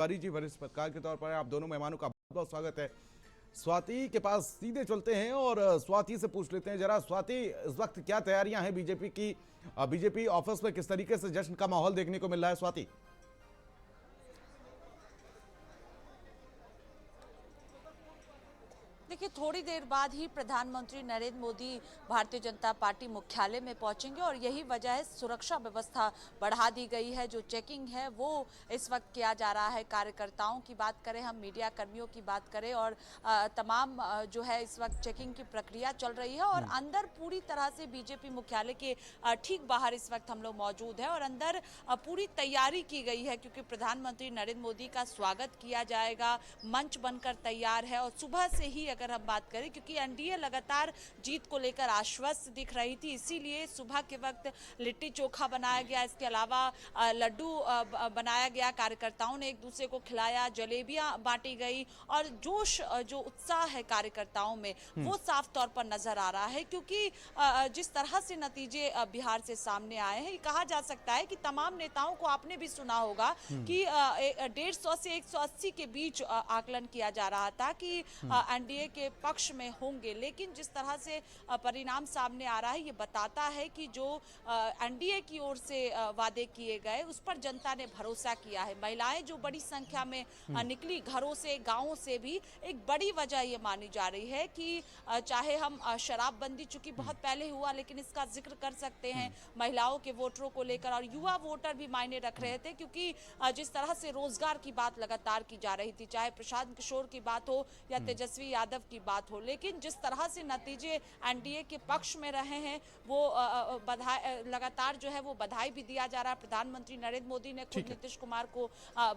तिवारी जी, वरिष्ठ पत्रकार के तौर पर आप दोनों मेहमानों का बहुत बहुत स्वागत है। स्वाति के पास सीधे चलते हैं और स्वाति से पूछ लेते हैं जरा। स्वाति, इस वक्त क्या तैयारियां हैं बीजेपी की? बीजेपी ऑफिस में किस तरीके से जश्न का माहौल देखने को मिल रहा है स्वाति? देखिए, थोड़ी देर बाद ही प्रधानमंत्री नरेंद्र मोदी भारतीय जनता पार्टी मुख्यालय में पहुंचेंगे और यही वजह है सुरक्षा व्यवस्था बढ़ा दी गई है। जो चेकिंग है वो इस वक्त किया जा रहा है। कार्यकर्ताओं की बात करें, हम मीडिया कर्मियों की बात करें और तमाम जो है इस वक्त चेकिंग की प्रक्रिया चल रही है। और अंदर पूरी तरह से बीजेपी मुख्यालय के ठीक बाहर इस वक्त हम लोग मौजूद हैं और अंदर पूरी तैयारी की गई है, क्योंकि प्रधानमंत्री नरेंद्र मोदी का स्वागत किया जाएगा। मंच बनकर तैयार है और सुबह से ही अगर हम बात करें, क्योंकि एनडीए लगातार जीत को लेकर आश्वस्त दिख रही थी, इसीलिए सुबह के वक्त लिट्टी चोखा बनाया गया। इसके अलावा लड्डू बनाया गया, कार्यकर्ताओं ने एक दूसरे को खिलाया, जलेबियां बांटी गई और जोश जो उत्साह है कार्यकर्ताओं में वो साफ तौर पर नजर आ रहा है। क्योंकि जिस तरह से नतीजे बिहार से सामने आए हैं, कहा जा सकता है कि तमाम नेताओं को आपने भी सुना होगा कि 150 से 180 के बीच आकलन किया जा रहा था कि एनडीए के पक्ष में होंगे। लेकिन जिस तरह से परिणाम सामने आ रहा है, ये बताता है कि जो एनडीए की ओर से वादे किए गए उस पर जनता ने भरोसा किया है। महिलाएं जो बड़ी संख्या में निकली घरों से, गांवों से भी, एक बड़ी वजह ये मानी जा रही है कि चाहे हम शराबबंदी, चूंकि बहुत पहले हुआ लेकिन इसका जिक्र कर सकते हैं, महिलाओं के वोटरों को लेकर और युवा वोटर भी मायने रख रहे थे, क्योंकि जिस तरह से रोजगार की बात लगातार की जा रही थी, चाहे प्रशांत किशोर की बात हो या तेजस्वी यादव की बात हो, लेकिन जिस तरह से नतीजे एनडीए के पक्ष में रहे हैं वो बधाई, लगातार जो है वो बधाई भी दिया जा रहा है। प्रधानमंत्री नरेंद्र मोदी ने खुद नीतीश कुमार को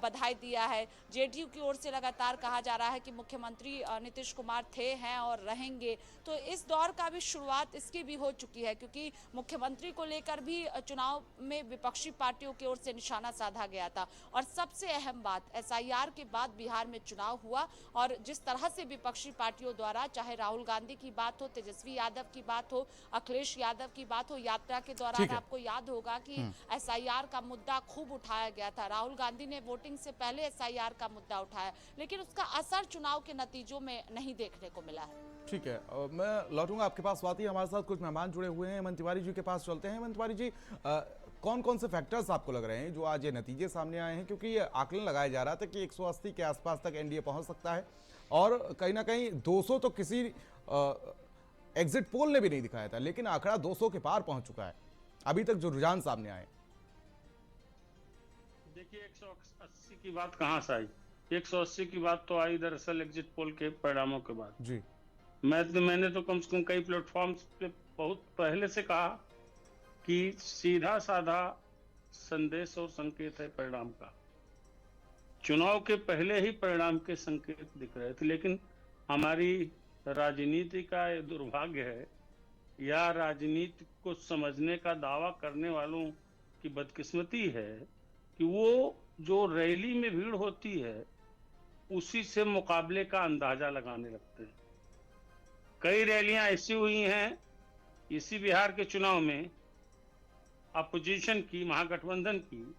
बधाई दिया है। जेडीयू की ओर से लगातार कहा जा रहा है कि मुख्यमंत्री नीतीश कुमार थे, हैं और रहेंगे। तो इस दौर का भी शुरुआत इसकी भी हो चुकी है, क्योंकि मुख्यमंत्री को लेकर भी चुनाव में विपक्षी पार्टियों की ओर से निशाना साधा गया था। और सबसे अहम बात, एसआईआर के बाद बिहार में चुनाव हुआ और जिस तरह से विपक्षी पार्टियों द्वारा, चाहे राहुल गांधी की बात हो, तेजस्वी यादव की बात हो, अखिलेश यादव की बात हो, यात्रा के दौरान आपको याद होगा कि एसआईआर का मुद्दा खूब उठाया गया था। राहुल गांधी ने वोटिंग से पहले एसआईआर का मुद्दा उठाया, लेकिन उसका असर चुनाव के नतीजों में नहीं देखने को मिला है। ठीक है, मैं लौटूंगा आपके पास स्वाति। हमारे साथ कुछ मेहमान जुड़े हुए हैं, हेमंत तिवारी जी के पास चलते हैं। हेमंत तिवारी जी, कौन कौन से फैक्टर्स आपको लग रहे हैं जो आज ये नतीजे सामने आए हैं? क्योंकि ये आकलन लगाया जा रहा था कि 180 के आसपास तक एनडीए पहुंच सकता है और कहीं ना कहीं 200 तो किसी एग्जिट पोल ने भी नहीं दिखाया था, लेकिन आंकड़ा 200 के पार पहुंच चुका है अभी तक जो रुझान सामने आए। देखिए, 180 की बात कहां से आई? 180 की बात तो आई दरअसल एग्जिट पोल के परिणामों के बाद जी। मैंने तो कम से कम कई प्लेटफॉर्म्स पे बहुत पहले से कहा कि सीधा साधा संदेश और संकेत है परिणाम का। चुनाव के पहले ही परिणाम के संकेत दिख रहे थे, लेकिन हमारी राजनीति का ये दुर्भाग्य है या राजनीति को समझने का दावा करने वालों की बदकिस्मती है कि वो जो रैली में भीड़ होती है उसी से मुकाबले का अंदाजा लगाने लगते हैं। कई रैलियां ऐसी हुई हैं इसी बिहार के चुनाव में अपोजिशन की, महागठबंधन की,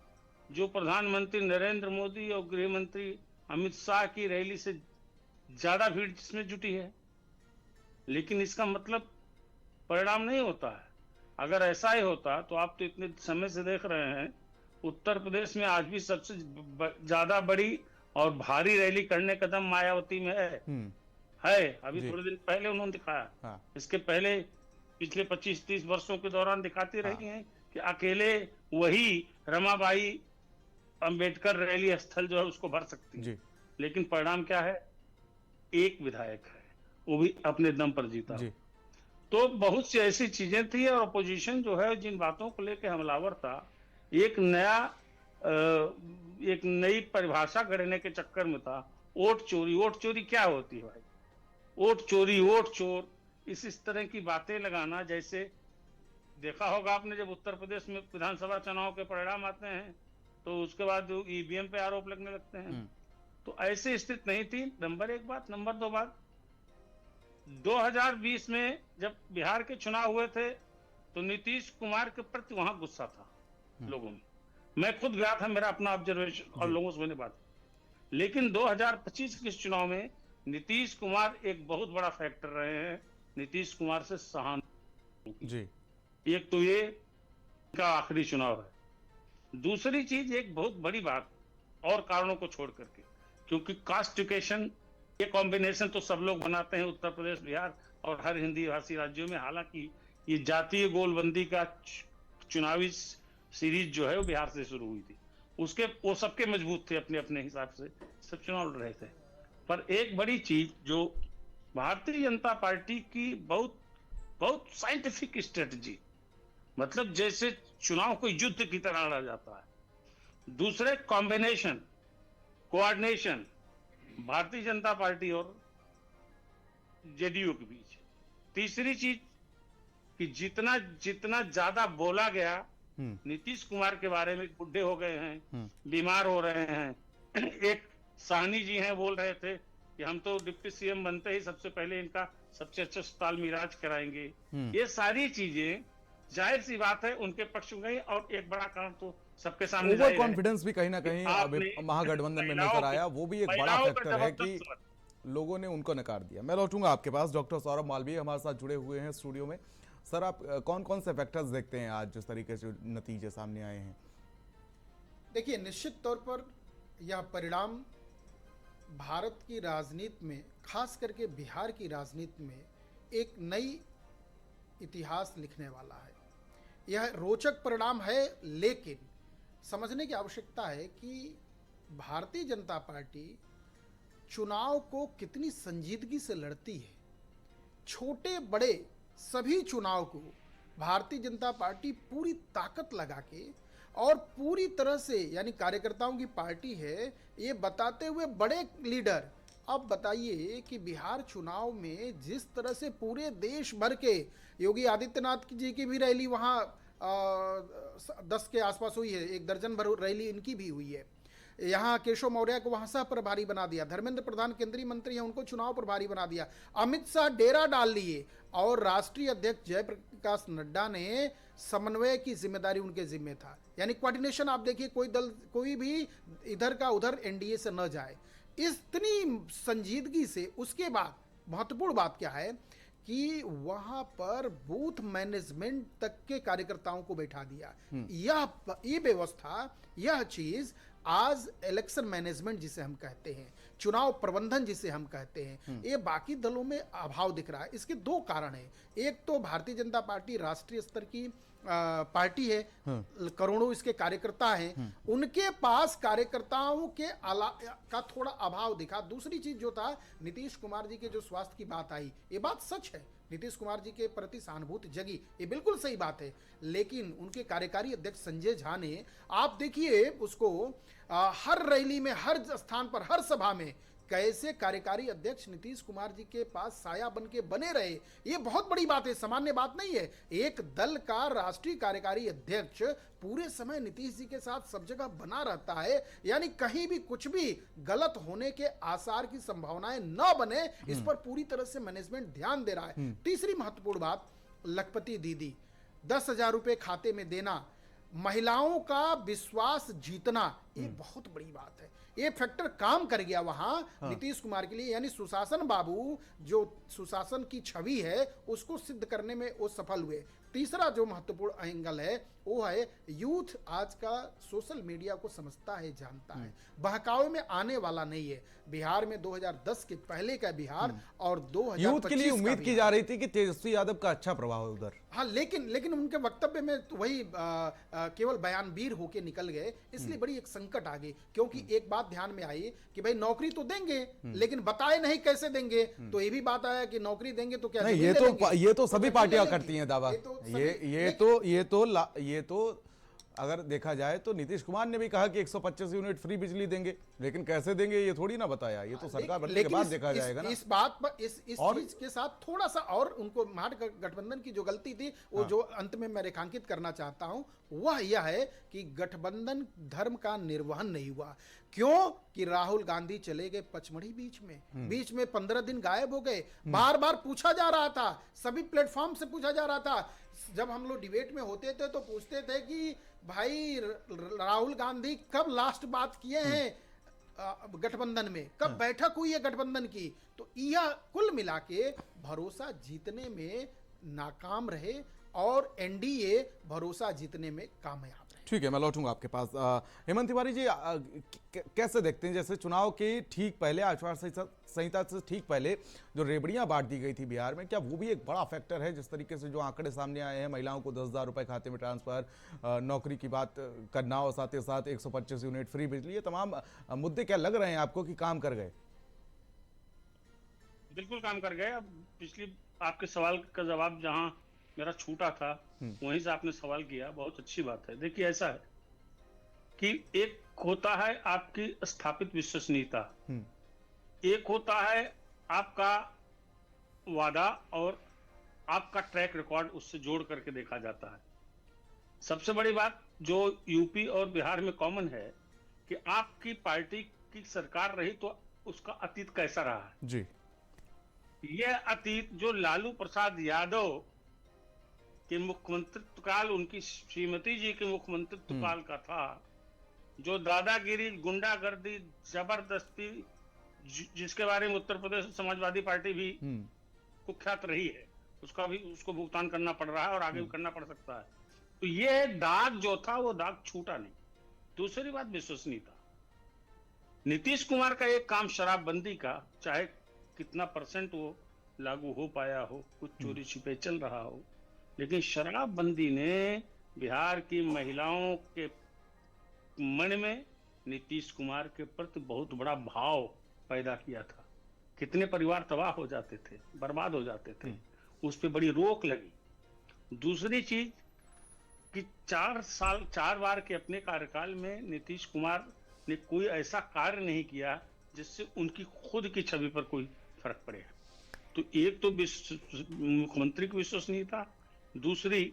जो प्रधानमंत्री नरेंद्र मोदी और गृह मंत्री अमित शाह की रैली से ज्यादा भीड़ जिसमें जुटी है, लेकिन इसका मतलब परिणाम नहीं होता है। अगर ऐसा ही होता तो आप तो इतने समय से देख रहे हैं उत्तर प्रदेश में आज भी सबसे ज्यादा बड़ी और भारी रैली करने कदम मायावती में है। अभी थोड़े दिन पहले उन्होंने दिखाया। हाँ। इसके पहले पिछले 25-30 वर्षों के दौरान दिखाती रही हैं कि अकेले वही रमाबाई अंबेडकर रैली स्थल जो है उसको भर सकती है। लेकिन परिणाम क्या है? एक विधायक है, वो भी अपने दम पर जीता। तो बहुत सी ऐसी चीजें थी और अपोजिशन जो है जिन बातों को लेकर हमलावर था, एक नई परिभाषा करने के चक्कर में था। वोट चोरी, वोट चोरी क्या होती है भाई? वोट चोरी, वोट चोर, इस तरह की बातें लगाना। जैसे देखा होगा आपने, जब उत्तर प्रदेश में विधानसभा चुनाव के परिणाम आते हैं तो उसके बाद ईवीएम पे आरोप लगने लगते हैं। तो ऐसी स्थिति नहीं थी, नंबर एक बात। नंबर दो बात, 2020 में जब बिहार के चुनाव हुए थे तो नीतीश कुमार के प्रति वहां गुस्सा था लोगों में। मैं खुद गया था, मेरा अपना ऑब्जर्वेशन और लोगों से मैंने बात। लेकिन 2025 के चुनाव में नीतीश कुमार एक बहुत बड़ा फैक्टर रहे हैं। नीतीश कुमार से सहानुभूति जी एक तो ये का आखिरी चुनाव है। दूसरी चीज एक बहुत बड़ी बात और कारणों को छोड़ करके, क्योंकि कास्टिफिकेशन ये कॉम्बिनेशन तो सब लोग बनाते हैं उत्तर प्रदेश, बिहार और हर हिंदी भाषी राज्यों में। हालांकि ये जातीय गोलबंदी का चुनावी सीरीज जो है वो बिहार से शुरू हुई थी, उसके वो सबके मजबूत थे अपने अपने हिसाब से, सब चुनाव लड़ रहे थे। पर एक बड़ी चीज जो भारतीय जनता पार्टी की बहुत बहुत साइंटिफिक स्ट्रेटजी, मतलब जैसे चुनाव को युद्ध की तरह लड़ा जाता है। दूसरे combination, coordination Bharatiya Janata party और जेडीयू के बीच। तीसरी चीज कि जितना जितना ज्यादा बोला गया नीतीश कुमार के बारे में, बुढ़े हो गए हैं, बीमार हो रहे हैं। एक साहनी जी हैं बोल रहे थे कि हम तो डिप्टी सीएम बनते ही सबसे पहले इनका सबसे अच्छा अस्पताल में इलाज कराएंगे। ये सारी चीजें जाहिर सी बात है उनके पक्ष में गई। और एक बड़ा कारण तो सबके सामने ओवर कॉन्फिडेंस भी कहीं ना कहीं महागठबंधन में नजर आया, वो भी एक बड़ा फैक्टर है कि लोगों ने उनको नकार दिया। मैं लौटूंगा आपके पास। डॉक्टर सौरभ मालवीय हमारे साथ जुड़े हुए हैं स्टूडियो में। सर, आप कौन कौन से फैक्टर्स देखते हैं आज जिस तरीके से नतीजे सामने आए हैं? देखिए, निश्चित तौर पर यह परिणाम भारत की राजनीति में, खास करके बिहार की राजनीति में एक नई इतिहास लिखने वाला है। यह रोचक परिणाम है, लेकिन समझने की आवश्यकता है कि भारतीय जनता पार्टी चुनाव को कितनी संजीदगी से लड़ती है। छोटे बड़े सभी चुनाव को भारतीय जनता पार्टी पूरी ताकत लगा के और पूरी तरह से, यानी कार्यकर्ताओं की पार्टी है ये बताते हुए बड़े लीडर। अब बताइए कि बिहार चुनाव में जिस तरह से पूरे देश भर के, योगी आदित्यनाथ जी की भी रैली वहाँ 10 के आसपास हुई है, 1 दर्जन भर रैली इनकी भी हुई है। यहाँ केशव मौर्य को वहाँ सह प्रभारी बना दिया, धर्मेंद्र प्रधान केंद्रीय मंत्री हैं उनको चुनाव प्रभारी बना दिया, अमित शाह डेरा डाल लिए और राष्ट्रीय अध्यक्ष जयप्रकाश नड्डा ने समन्वय की जिम्मेदारी उनके जिम्मे था। यानी कोऑर्डिनेशन आप देखिए, कोई दल कोई भी इधर का उधर एनडीए से न जाए, इतनी संजीदगी से। उसके बाद महत्वपूर्ण बात क्या है कि वहां पर बूथ मैनेजमेंट तक के कार्यकर्ताओं को बैठा दिया। ये व्यवस्था, यह चीज आज इलेक्शन मैनेजमेंट जिसे हम कहते हैं, चुनाव प्रबंधन जिसे हम कहते हैं, ये बाकी दलों में अभाव दिख रहा है। इसके 2 कारण हैं। एक तो भारतीय जनता पार्टी राष्ट्रीय स्तर की पार्टी है, करोड़ों इसके कार्यकर्ता हैं, उनके पास कार्यकर्ताओं के का थोड़ा अभाव दिखा। दूसरी चीज जो था, नीतीश कुमार जी के जो स्वास्थ्य की बात आई, ये बात सच है, नीतीश कुमार जी के प्रति सहानुभूति जगी, ये बिल्कुल सही बात है। लेकिन उनके कार्यकारी अध्यक्ष संजय झा ने, आप देखिए उसको हर रैली में, हर स्थान पर, हर सभा में कैसे कार्यकारी अध्यक्ष नीतीश कुमार जी के पास साया बन के बने रहे। ये बहुत बड़ी बात है, सामान्य बात नहीं है। एक दल का राष्ट्रीय कार्यकारी अध्यक्ष पूरे समय नीतीश जी के साथ सब जगह बना रहता है, यानी कहीं भी कुछ भी गलत होने के आसार की संभावनाएं न बने, इस पर पूरी तरह से मैनेजमेंट ध्यान दे रहा है। तीसरी महत्वपूर्ण बात, लखपति दीदी 10,000 रुपए खाते में देना, महिलाओं का विश्वास जीतना, ये बहुत बड़ी बात है। ये फैक्टर काम कर गया वहां नीतीश कुमार के लिए, यानी सुशासन बाबू जो सुशासन की छवि है उसको सिद्ध करने में वो सफल हुए। तीसरा जो महत्वपूर्ण एंगल है वो है यूथ आज का सोशल मीडिया को समझता है, जानता है, बहकावे में आने वाला नहीं है। बिहार में 2010 के पहले का बिहार और 2025 यूथ के लिए उम्मीद की जा रही थी कि तेजस्वी यादव का अच्छा प्रभाव है उधर। हाँ, लेकिन उनके वक्तव्य में तो वही केवल बयानबीर होके निकल गए, इसलिए बड़ी एक संकट आ गई। क्योंकि एक बात ध्यान में आई कि भाई नौकरी तो देंगे, लेकिन बताए नहीं कैसे देंगे। तो ये भी बात आया कि नौकरी देंगे तो क्या नहीं, ये तो सभी पार्टियां करती हैं दावा। ये तो अगर देखा जाए तो नीतीश कुमार ने भी कहा कि 125 यूनिट फ्री बिजली देंगे, लेकिन कैसे देंगे ये थोड़ी ना बताया। ये तो सरकार बनने के बाद देखा जाएगा ना। इस बात पर इस चीज के साथ थोड़ा सा और उनको महागठबंधन की जो गलती थी वो जो अंत में मैं रेखांकित करना चाहता हूं वह यह है कि गठबंधन धर्म का निर्वहन नहीं हुआ। क्यों कि राहुल गांधी चले गए पचमढ़ी बीच में 15 दिन गायब हो गए। बार बार पूछा जा रहा था, सभी प्लेटफॉर्म से पूछा जा रहा था। जब हम लोग डिबेट में होते थे तो पूछते थे कि भाई राहुल गांधी कब लास्ट बात किए हैं, गठबंधन में, कब बैठक हुई है गठबंधन की, तो यह कुल मिला के भरोसा जीतने में नाकाम रहे और एनडीए भरोसा जीतने में कामयाब रहे। ठीक है, मैं लौटूंगा आपके पास। हेमंत तिवारी जी, कैसे देखते हैं, जैसे चुनाव के ठीक पहले, आचार संहिता से ठीक पहले जो रेबड़ियां बांट दी गई थी बिहार में, क्या वो भी एक बड़ा फैक्टर है? जिस तरीके से जो आंकड़े सामने आए हैं, महिलाओं को 10,000 रुपए खाते में ट्रांसफर, नौकरी की बात करना और साथ ही साथ 125 यूनिट फ्री बिजली, ये तमाम मुद्दे क्या लग रहे हैं आपको कि काम कर गए? बिल्कुल काम कर गए। अब पिछली आपके सवाल का जवाब जहां मेरा छूटा था वहीं से आपने सवाल किया, बहुत अच्छी बात है। देखिए, ऐसा है कि एक होता है आपकी स्थापित विश्वसनीयता, एक होता है आपका वादा और आपका ट्रैक रिकॉर्ड, उससे जोड़ करके देखा जाता है। सबसे बड़ी बात जो यूपी और बिहार में कॉमन है कि आपकी पार्टी की सरकार रही तो उसका अतीत कैसा रहा है जी। यह अतीत जो लालू प्रसाद यादव के मुख्यमंत्रित्व काल, उनकी श्रीमती जी के मुख्यमंत्रित्व काल का था, जो दादागिरी, गुंडागर्दी, जबरदस्ती, जिसके बारे में उत्तर प्रदेश समाजवादी पार्टी भी कुख्यात रही है, उसको भुगतान करना पड़ रहा है और आगे भी करना पड़ सकता है। तो ये दाग जो था वो दाग छूटा नहीं। दूसरी बात विश्वसनीयता। नीतीश कुमार का एक काम शराबबंदी का, चाहे कितना % वो लागू हो पाया हो, कुछ चोरी छिपे चल रहा हो, लेकिन शराबबंदी ने बिहार की महिलाओं के मन में नीतीश कुमार के प्रति बहुत बड़ा भाव पैदा किया था। कितने परिवार तबाह हो जाते थे, बर्बाद हो जाते थे, उस पर बड़ी रोक लगी। दूसरी चीज कि 4 बार के अपने कार्यकाल में नीतीश कुमार ने कोई ऐसा कार्य नहीं किया जिससे उनकी खुद की छवि पर कोई फर्क पड़े। तो एक तो मुख्यमंत्री की विश्वसनीयता, दूसरी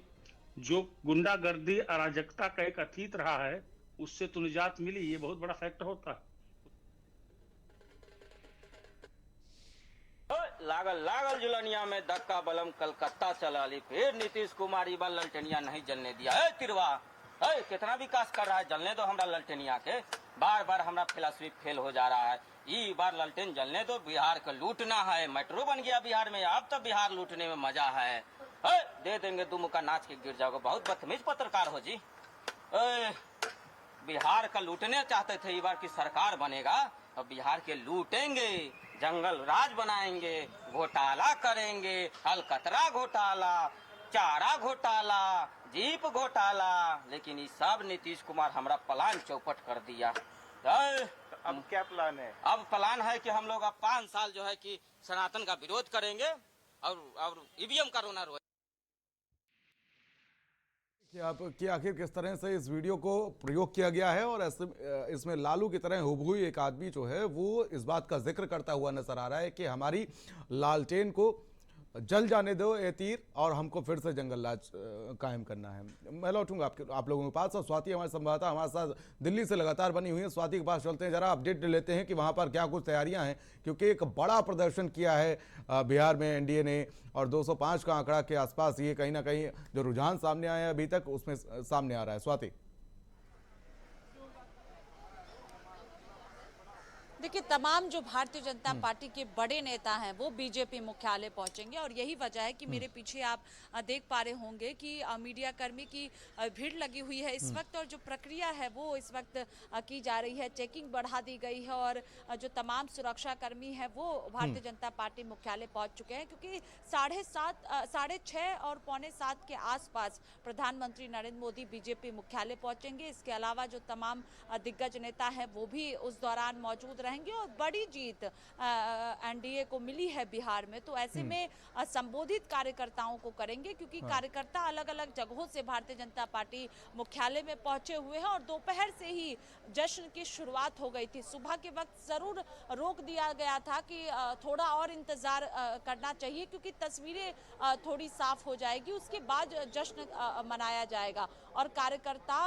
जो गुंडागर्दी, अराजकता का एक अतीत रहा है, उससे तो निजात मिली, ये बहुत बड़ा फैक्टर होता है। लागल जुलनिया में धक्का बलम कलकत्ता चला ली, फिर नीतीश कुमार ई बार ललटनिया नहीं जलने दिया। तिरवा कितना विकास कर रहा है, जलने दो हमरा ललटनिया के। बार बार हमरा फिलॉसफी फेल हो जा रहा है। ई बार ललटेन जलने दो, बिहार को लूटना है। मेट्रो बन गया बिहार में, अब तो बिहार लूटने में मजा है। दे देंगे दुम का नाच के गिर जाओगे। बहुत बदतमीज पत्रकार हो जी। बिहार का लूटने चाहते थे, इस बार की सरकार बनेगा और बिहार के लूटेंगे, जंगल राज बनाएंगे, घोटाला करेंगे, अलकतरा घोटाला, चारा घोटाला, जीप घोटाला। लेकिन ये सब नीतीश कुमार हमारा प्लान चौपट कर दिया। अब क्या प्लान है? अब प्लान है कि हम लोग अब 5 साल जो है कि सनातन का विरोध करेंगे और ईवीएम का रोना रोए। कि आप कि आखिर किस तरह से इस वीडियो को प्रयोग किया गया है और इसमें लालू की तरह हुबहू एक आदमी जो है वो इस बात का जिक्र करता हुआ नजर आ रहा है कि हमारी लालटेन को जल जाने दो ये तीर और हमको फिर से जंगल राज कायम करना है। मैं लौटूंगा आप लोगों के पास। और स्वाति हमारे संवाददाता हमारे साथ दिल्ली से लगातार बनी हुई है। स्वाति के पास चलते हैं, जरा अपडेट लेते हैं कि वहां पर क्या कुछ तैयारियां हैं, क्योंकि एक बड़ा प्रदर्शन किया है बिहार में एनडीए ने और 205 का आंकड़ा के आसपास ये कहीं ना कहीं जो रुझान सामने आया है अभी तक उसमें सामने आ रहा है। स्वाति, देखिए, तमाम जो भारतीय जनता पार्टी के बड़े नेता हैं वो बीजेपी मुख्यालय पहुंचेंगे और यही वजह है कि मेरे पीछे आप देख पा रहे होंगे कि मीडिया कर्मी की भीड़ लगी हुई है इस वक्त। और जो प्रक्रिया है वो इस वक्त की जा रही है, चेकिंग बढ़ा दी गई है और जो तमाम सुरक्षा कर्मी है वो भारतीय जनता पार्टी मुख्यालय पहुंच चुके हैं, क्योंकि 6:30 और 6:45 के आसपास प्रधानमंत्री नरेंद्र मोदी बीजेपी मुख्यालय पहुंचेंगे। इसके अलावा जो तमाम दिग्गज नेता है वो भी उस दौरान मौजूद रहेंगे और बड़ी जीत एनडीए को मिली है बिहार में, तो ऐसे में संबोधित कार्यकर्ताओं को करेंगे, क्योंकि कार्यकर्ता अलग अलग जगहों से भारतीय जनता पार्टी मुख्यालय में पहुंचे हुए हैं और दोपहर से ही जश्न की शुरुआत हो गई थी। सुबह के वक्त जरूर रोक दिया गया था कि थोड़ा और इंतजार करना चाहिए, क्योंकि तस्वीरें थोड़ी साफ हो जाएगी, उसके बाद जश्न मनाया जाएगा। और कार्यकर्ता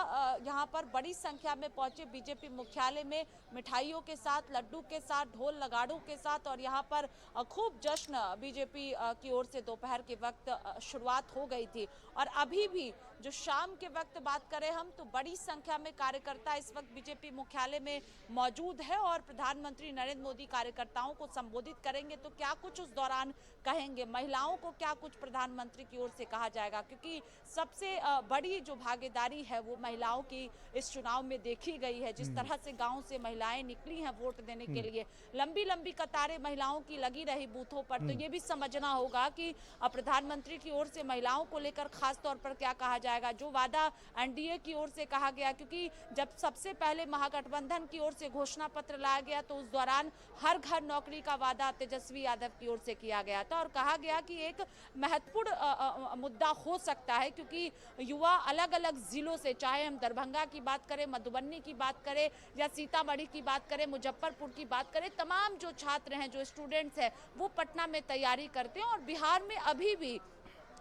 यहाँ पर बड़ी संख्या में पहुंचे बीजेपी मुख्यालय में, मिठाइयों के साथ, लड्डू के साथ, ढोल नगाड़ों के साथ, और यहाँ पर खूब जश्न बीजेपी की ओर से दोपहर के वक्त शुरुआत हो गई थी। और अभी भी जो शाम के वक्त बात करें हम तो बड़ी संख्या में कार्यकर्ता इस वक्त बीजेपी मुख्यालय में मौजूद है और प्रधानमंत्री नरेंद्र मोदी कार्यकर्ताओं को संबोधित करेंगे तो क्या कुछ उस दौरान कहेंगे, महिलाओं को क्या कुछ प्रधानमंत्री की ओर से कहा जाएगा, क्योंकि सबसे बड़ी जो भागीदारी है वो महिलाओं की इस चुनाव में देखी गई है। जिस तरह से गांव से महिलाएं निकली हैं वोट देने के लिए, लंबी लंबी कतारें महिलाओं की लगी रही बूथों पर, तो ये भी समझना होगा कि प्रधानमंत्री की ओर से महिलाओं को लेकर खास तौर पर क्या कहा जाएगा। जो वादा एनडीए की ओर से कहा गया, क्योंकि जब सबसे पहले महागठबंधन की ओर से घोषणा पत्र लाया गया तो उस दौरान हर घर नौकरी का वादा तेजस्वी यादव की ओर से किया गया था और कहा गया कि एक महत्वपूर्ण मुद्दा हो सकता है, क्योंकि युवा अलग अलग जिलों से, चाहे हम दरभंगा की बात करें, मधुबनी की बात करें या सीतामढ़ी की बात करें, मुजफ्फरपुर की बात करें, तमाम जो छात्र हैं, जो स्टूडेंट्स हैं, वो पटना में तैयारी करते हैं और बिहार में अभी भी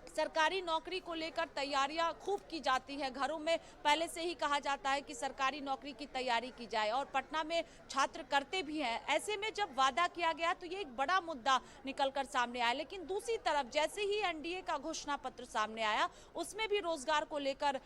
सरकारी नौकरी को लेकर तैयारियां खूब की जाती है। घरों में पहले से ही कहा जाता है कि सरकारी नौकरी की तैयारी की जाए और पटना में छात्र करते भी हैं। ऐसे में जब वादा किया गया तो ये एक बड़ा मुद्दा निकलकर सामने आया, लेकिन दूसरी तरफ जैसे ही एनडीए का घोषणा पत्र सामने आया उसमें भी रोजगार को लेकर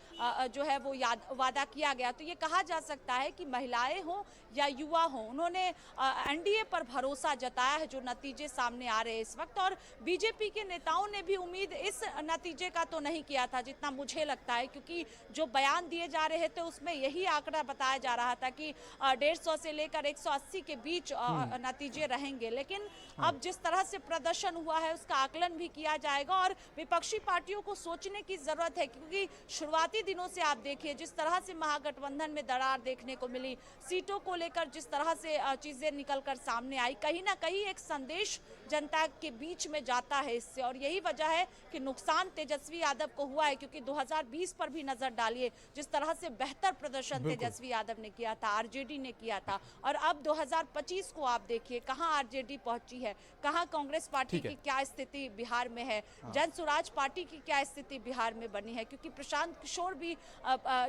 जो है वो वादा किया गया। तो ये कहा जा सकता है कि महिलाएं हों या युवा हों, उन्होंने एनडीए पर भरोसा जताया है, जो नतीजे सामने आ रहे हैं इस वक्त। और बीजेपी के नेताओं ने भी उम्मीद इस नतीजे का तो नहीं किया था जितना मुझे लगता है, क्योंकि जो बयान दिए जा रहे थे उसमें यही आंकड़ा बताया जा रहा था कि 150 से लेकर 180 के बीच नतीजे रहेंगे। लेकिन अब जिस तरह से प्रदर्शन हुआ है उसका आकलन भी किया जाएगा और विपक्षी पार्टियों को सोचने की जरूरत है, क्योंकि शुरुआती दिनों से आप देखिए जिस तरह से महागठबंधन में दरार देखने को मिली, सीटों को लेकर जिस तरह से चीजें निकलकर सामने आई, कहीं ना कहीं एक संदेश जनता के बीच में जाता है इससे, और यही वजह है कि नुकसान तेजस्वी यादव को हुआ है। क्योंकि 2020 पर भी नजर डालिए, जिस तरह से बेहतर प्रदर्शन तेजस्वी यादव ने किया था, आरजेडी ने किया था, और अब 2025 को आप देखिए कहां आरजेडी पहुंची है, कहां कांग्रेस पार्टी की क्या स्थिति बिहार में है, जन स्वराज पार्टी की क्या स्थिति बिहार में बनी है। क्योंकि प्रशांत किशोर भी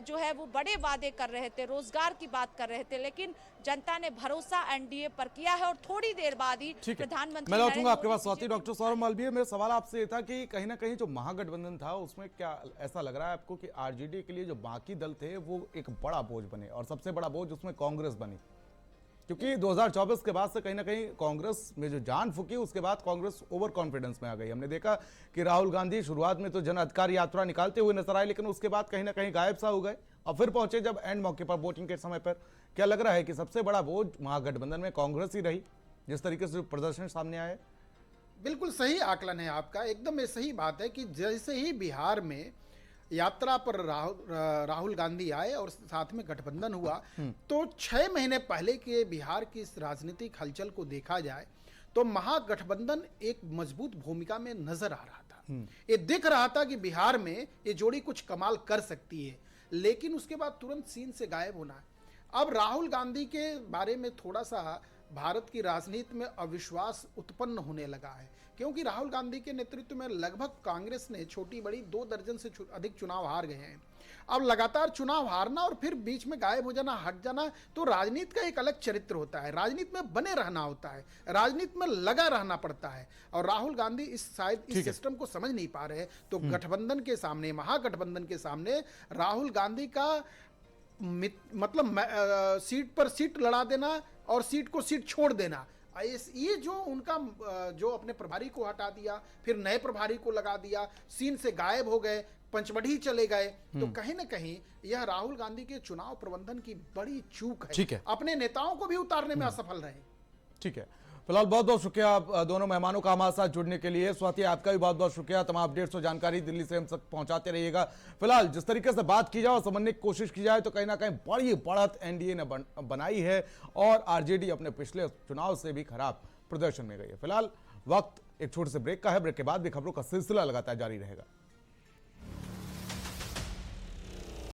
जो है वो बड़े वादे कर रहे थे, रोजगार की बात कर रहे थे, लेकिन जनता ने भरोसा एनडीए पर किया है और थोड़ी देर बाद ही प्रधानमंत्री। मैं लौटूंगा आपके पास स्वाति। डॉक्टर सौरभ मालवीय, मेरा सवाल आपसे ये था कि कहीं ना कहीं जो महागठबंधन था उसमें क्या ऐसा लग रहा है आपको कि आरजेडी के लिए जो बाकी दल थे वो एक बड़ा बोझ बने, और सबसे बड़ा बोझ उसमें कांग्रेस बनी, क्योंकि 2024 के बाद से कहीं ना कहीं कांग्रेस में जो जान फूकी उसके बाद कांग्रेस ओवर कॉन्फिडेंस में आ गई। हमने देखा कि राहुल गांधी शुरुआत में तो जन अधिकार यात्रा निकालते हुए नजर आए, लेकिन उसके बाद कहीं ना कहीं गायब सा हो गए और फिर पहुंचे जब एंड मौके पर वोटिंग के समय पर। क्या लग रहा है कि सबसे बड़ा बोझ महागठबंधन में कांग्रेस ही रही, जिस तरीके से प्रदर्शन सामने आए? बिल्कुल सही आकलन है आपका, एकदम सही बात है कि जैसे ही बिहार में यात्रा पर राहुल गांधी आए और साथ में गठबंधन हुआ, तो 6 महीने पहले के बिहार की इस राजनीतिक हलचल को देखा जाए तो महागठबंधन एक मजबूत भूमिका में नजर आ रहा था। ये दिख रहा था कि बिहार में ये जोड़ी कुछ कमाल कर सकती है, लेकिन उसके बाद तुरंत सीन से गायब होना है। अब राहुल गांधी के बारे में थोड़ा सा भारत की राजनीति में अविश्वास उत्पन्न होने लगा है, क्योंकि राहुल गांधी के नेतृत्व में लगभग कांग्रेस ने छोटी बड़ी 2 दर्जन से अधिक चुनाव हार गए हैं। अब लगातार चुनाव हारना और फिर बीच में गायब हो जाना, हट जाना, तो राजनीति का एक अलग चरित्र होता है, राजनीति में बने रहना होता है, राजनीति में लगा रहना पड़ता है। और राहुल गांधी इस सिस्टम को समझ नहीं पा रहे, तो गठबंधन के सामने, महागठबंधन के सामने राहुल गांधी का मतलब सीट पर सीट लड़ा देना और सीट को सीट छोड़ देना, ये जो उनका जो अपने प्रभारी को हटा दिया, फिर नए प्रभारी को लगा दिया, सीन से गायब हो गए, पंचमढ़ी चले गए, तो कहीं ना कहीं यह राहुल गांधी के चुनाव प्रबंधन की बड़ी चूक है। ठीक है, अपने नेताओं को भी उतारने में असफल रहे। ठीक है, फिलहाल बहुत बहुत शुक्रिया आप दोनों मेहमानों का हमारे साथ जुड़ने के लिए। स्वाति, आपका भी बहुत बहुत शुक्रिया। तमाम अपडेट्स और जानकारी दिल्ली से हम तक पहुंचाते रहिएगा। फिलहाल जिस तरीके से बात की जाए और समझने की कोशिश की जाए तो कहीं ना कहीं बड़ी बढ़त एनडीए ने बनाई है और आरजेडी अपने पिछले चुनाव से भी खराब प्रदर्शन में गई है। फिलहाल वक्त एक छोटे से ब्रेक का है, ब्रेक के बाद भी खबरों का सिलसिला लगातार जारी रहेगा।